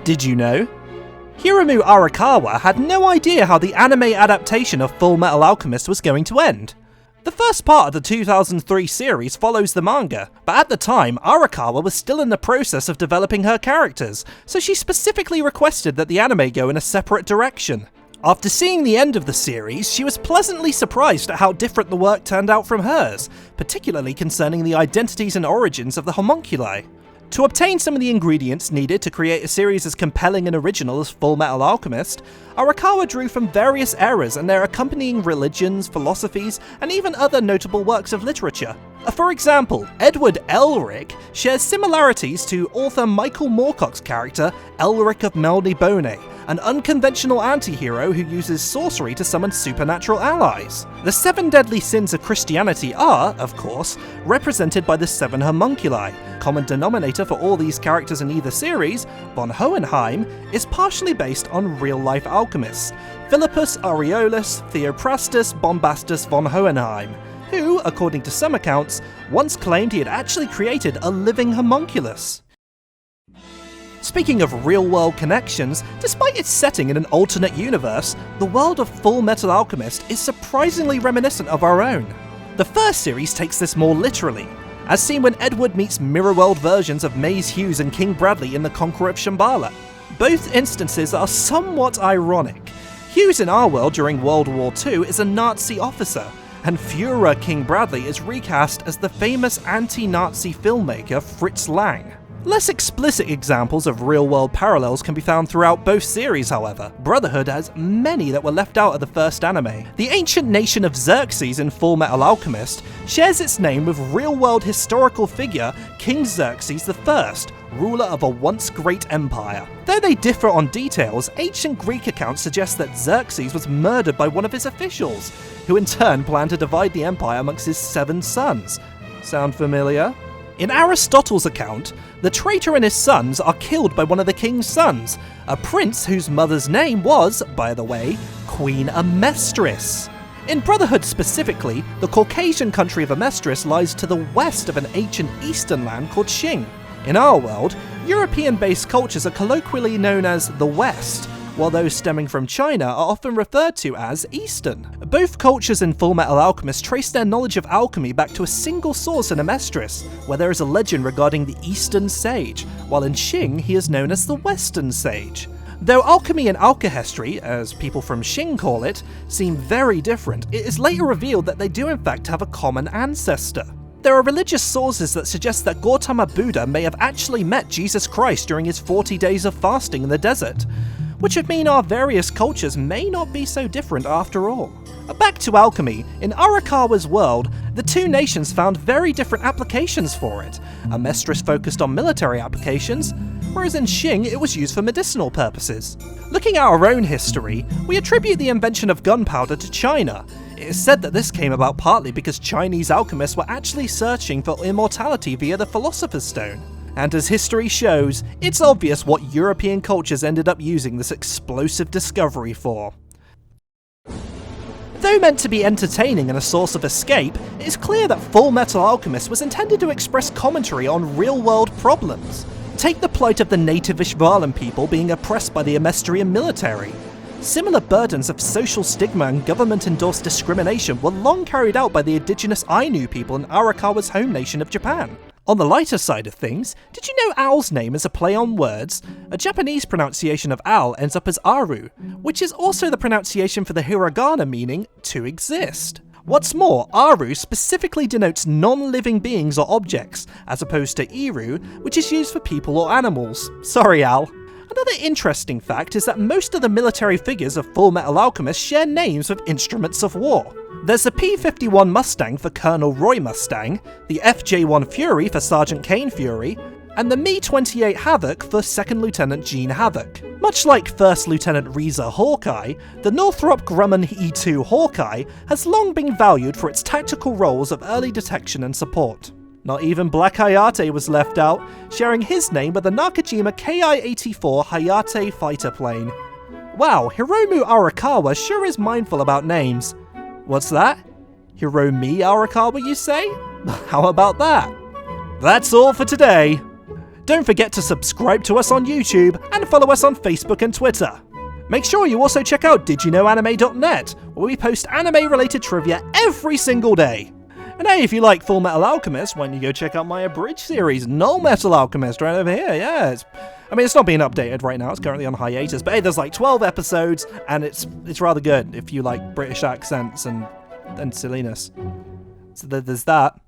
Did you know? Hiromu Arakawa had no idea how the anime adaptation of Fullmetal Alchemist was going to end. The first part of the 2003 series follows the manga, but at the time, Arakawa was still in the process of developing her characters, so she specifically requested that the anime go in a separate direction. After seeing the end of the series, she was pleasantly surprised at how different the work turned out from hers, particularly concerning the identities and origins of the homunculi. To obtain some of the ingredients needed to create a series as compelling and original as Fullmetal Alchemist, Arakawa drew from various eras and their accompanying religions, philosophies, and even other notable works of literature. For example, Edward Elric shares similarities to author Michael Moorcock's character Elric of Melnibone, an unconventional anti-hero who uses sorcery to summon supernatural allies. The 7 deadly sins of Christianity are, of course, represented by the 7 homunculi. Common denominator for all these characters in either series, von Hohenheim, is partially based on real-life alchemists, Philippus Aureolus Theophrastus Bombastus von Hohenheim, who, according to some accounts, once claimed he had actually created a living homunculus. Speaking of real-world connections, despite its setting in an alternate universe, the world of Fullmetal Alchemist is surprisingly reminiscent of our own. The first series takes this more literally, as seen when Edward meets mirror-world versions of Maze Hughes and King Bradley in The Conqueror of Shambhala. Both instances are somewhat ironic. Hughes in our world during World War II is a Nazi officer, and Führer King Bradley is recast as the famous anti-Nazi filmmaker Fritz Lang. Less explicit examples of real-world parallels can be found throughout both series, however. Brotherhood has many that were left out of the first anime. The ancient nation of Xerxes in Fullmetal Alchemist shares its name with real-world historical figure King Xerxes I, ruler of a once great empire. Though they differ on details, ancient Greek accounts suggest that Xerxes was murdered by one of his officials, who in turn planned to divide the empire amongst his 7 sons. Sound familiar? In Aristotle's account, the traitor and his sons are killed by one of the king's sons, a prince whose mother's name was, by the way, Queen Amestris. In Brotherhood specifically, the Caucasian country of Amestris lies to the west of an ancient eastern land called Qing. In our world, European-based cultures are colloquially known as the West, while those stemming from China are often referred to as Eastern. Both cultures in Fullmetal Alchemist trace their knowledge of alchemy back to a single source in Amestris, where there is a legend regarding the Eastern Sage, while in Qing he is known as the Western Sage. Though alchemy and alkahestry, as people from Qing call it, seem very different, it is later revealed that they do in fact have a common ancestor. There are religious sources that suggest that Gautama Buddha may have actually met Jesus Christ during his 40 days of fasting in the desert, which would mean our various cultures may not be so different after all. Back to alchemy, in Arakawa's world, the 2 nations found very different applications for it. Amestris focused on military applications, whereas in Qing it was used for medicinal purposes. Looking at our own history, we attribute the invention of gunpowder to China. It is said that this came about partly because Chinese alchemists were actually searching for immortality via the Philosopher's Stone. And as history shows, it's obvious what European cultures ended up using this explosive discovery for. Though meant to be entertaining and a source of escape, it is clear that Fullmetal Alchemist was intended to express commentary on real-world problems. Take the plight of the native Ishvalan people being oppressed by the Amestrian military. Similar burdens of social stigma and government-endorsed discrimination were long carried out by the indigenous Ainu people in Arakawa's home nation of Japan. On the lighter side of things, did you know Al's name is a play on words? A Japanese pronunciation of Al ends up as Aru, which is also the pronunciation for the hiragana meaning to exist. What's more, Aru specifically denotes non-living beings or objects, as opposed to Iru, which is used for people or animals. Sorry, Al. Another interesting fact is that most of the military figures of Fullmetal Alchemist share names with instruments of war. There's the P-51 Mustang for Colonel Roy Mustang, the FJ-1 Fury for Sergeant Kane Fury, and the Mi-28 Havoc for 2nd Lieutenant Gene Havoc. Much like 1st Lieutenant Reza Hawkeye, the Northrop Grumman E-2 Hawkeye has long been valued for its tactical roles of early detection and support. Not even Black Hayate was left out, sharing his name with the Nakajima Ki-84 Hayate fighter plane. Wow, Hiromu Arakawa sure is mindful about names. What's that? Hiromi Arakawa, you say? How about that? That's all for today. Don't forget to subscribe to us on YouTube and follow us on Facebook and Twitter. Make sure you also check out didyouknowanime.net, where we post anime-related trivia every single day. And hey, if you like Fullmetal Alchemist, why don't you go check out my abridged series, Nullmetal Alchemist, right over here, yeah. It's not being updated right now, it's currently on hiatus, but hey, there's like 12 episodes, and it's rather good if you like British accents and silliness. So there's that.